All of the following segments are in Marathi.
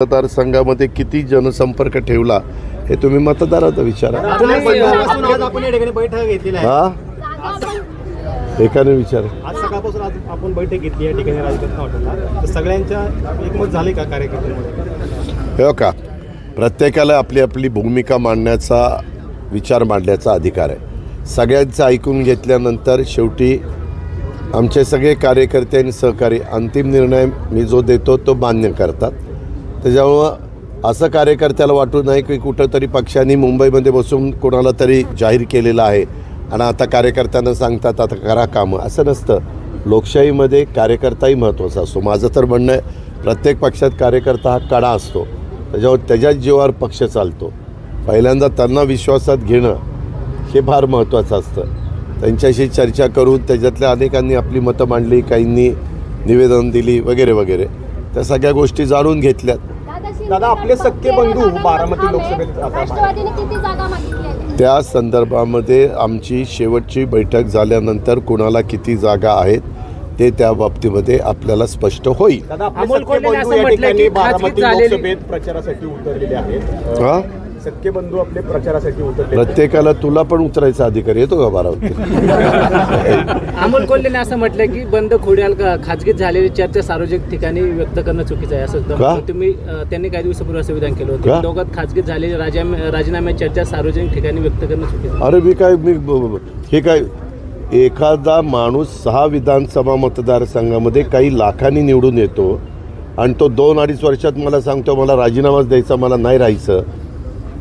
मतदारसंघामध्ये किती जनसंपर्क ठेवला हे तुम्ही मतदाराचा विचारा। एकाने विचारा आज सकाळपासून आपण बैठक घेतली या ठिकाणी राजरत्न हॉटेलला, तर सगळ्यांच्या एकमत झाले का कार्यकर्त्यांमध्ये? हो का, प्रत्येकाला आपली आपली भूमिका मांडण्याचा विचार मांडण्याचा अधिकार आहे। सगळ्यांचं ऐकून घेतल्यानंतर शेवटी आमचे सगळे कार्यकर्ते आणि सहकारी अंतिम निर्णय मी जो देतो तो मान्य करतात। त्याच्यामुळं असं कार्यकर्त्याला वाटू नाही की कुठंतरी पक्षांनी मुंबईमध्ये बसून कोणाला तरी जाहीर केलेलं आहे आणि आता कार्यकर्त्यांना सांगतात आता करा कामं, असं नसतं। लोकशाहीमध्ये कार्यकर्ताही महत्त्वाचा असतो। माझं तर म्हणणं आहे प्रत्येक पक्षात कार्यकर्ता हा कडा असतो, त्याच्यावर त्याच्याच जीवावर पक्ष चालतो। पहिल्यांदा त्यांना विश्वासात घेणं हे फार महत्त्वाचं असतं। त्यांच्याशी चर्चा करून त्याच्यातल्या अनेकांनी आपली मतं मांडली, काहींनी निवेदन दिली वगैरे वगैरे, त्या सगळ्या गोष्टी जाणून घेतल्यात। दादा, आपले सख्खे बंधू बारामती लोकसभेत त्या संदर्भामध्ये आमची शेवटची बैठक झाल्यानंतर कुणाला किती जागा आहेत ते त्या बाबतीमध्ये आपल्याला स्पष्ट होईल। बारामती लोकसभेत प्रचारासाठी उतरलेले आहेत। हां, सख्खे बंधू आपले प्रचारासाठी उतरले। प्रत्येकाला तुला पण उतरायचा अधिकार येतो का बारामती? अमोल कोल्हेने असं म्हटलं की बंद खोड्याल खाजगीत झालेली चर्चा सार्वजनिक ठिकाणी व्यक्त करणं चुकीचं आहे, असं तुम्ही त्यांनी काही दिवसापूर्वी असं विधान केलं होतं। दोघात खाजगीत झालेली राजीनाम्याची चर्चा सार्वजनिक ठिकाणी व्यक्त करणं चुकीचं। अरे हे काय एखादा माणूस 6 विधानसभा मतदारसंघामध्ये काही लाखांनी निवडून येतो आणि तो 2-2.5 वर्षात मला सांगतो मला राजीनामाच द्यायचा, मला नाही राहायचं,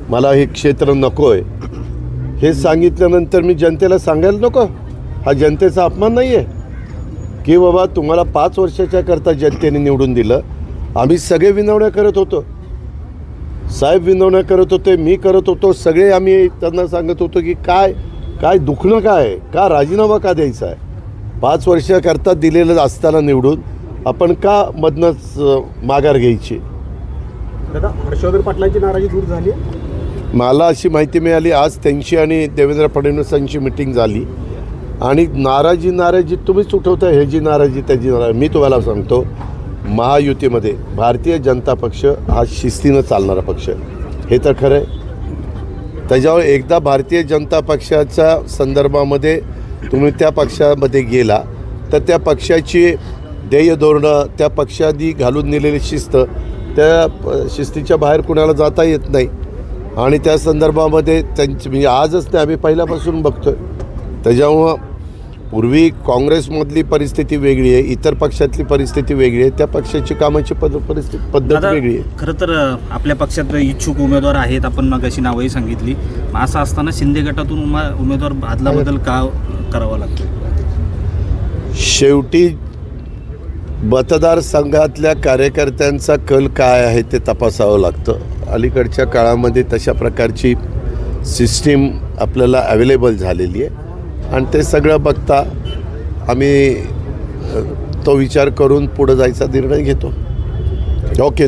मला हे क्षेत्र नको आहे, हे सांगितल्यानंतर मी जनतेला सांगायला नको? हा जनतेचा अपमान नाही आहे की बाबा तुम्हाला 5 वर्षाच्या करता जनतेने निवडून दिलं, आम्ही सगळे विनवण्या करत होतो, साहेब विनवण्या करत होते, मी करत होतो, सगळे आम्ही त्यांना सांगत होतो की काय दुखणं काय, का राजीनामा का द्यायचा आहे? 5 वर्षाकरता दिलेलं असताना निवडून आपण का मधनंच माघार घ्यायची? दादा, हर्षवर्धन पाटलांची नाराजी दूर झाली? मला अशी माहिती मिळाली आज त्यांची आणि देवेंद्र फडणवीसांची मिटिंग झाली आणि नाराजी तुम्हीच उठवता, ह्याची नाराजी त्याची नाराजी। मी तुम्हाला सांगतो, महायुतीमध्ये भारतीय जनता पक्ष हा शिस्तीनं चालणारा पक्ष आहे, हे तर खरं आहे। त्याच्यावर एकदा भारतीय जनता पक्षाच्या संदर्भामध्ये तुम्ही त्या पक्षामध्ये गेला तर त्या पक्षाची ध्येय धोरणं, त्या पक्षाने घालून दिलेली शिस्त, त्या शिस्तीच्या बाहेर कुणाला जाता येत नाही आणि त्या संदर्भामध्ये त्यांची म्हणजे आजच नाही, आम्ही पहिल्यापासून बघतोय। त्याच्यामुळं पूर्वी काँग्रेसमधली परिस्थिती वेगळी आहे, इतर पक्षातली परिस्थिती वेगळी आहे, त्या पक्षाची कामाची पद्धत वेगळी आहे। खरं तर आपल्या पक्षात इच्छुक उमेदवार आहेत, आपण मगाशी नावही सांगितली, असं असताना शिंदे गटातून उमेदवार अदलाबदल का करावा लागतो? शेवटी मतदारसंघातल्या कार्यकर्त्यांचा कल काय आहे ते तपासावं लागतं। अलीकडच्या काळामध्ये तशा प्रकारची सिस्टीम आपल्याला अवेलेबल झालेली आहे आणि ते सगळं बघता आम्ही तो विचार करून पुढं जायचा निर्णय घेतो। ओके,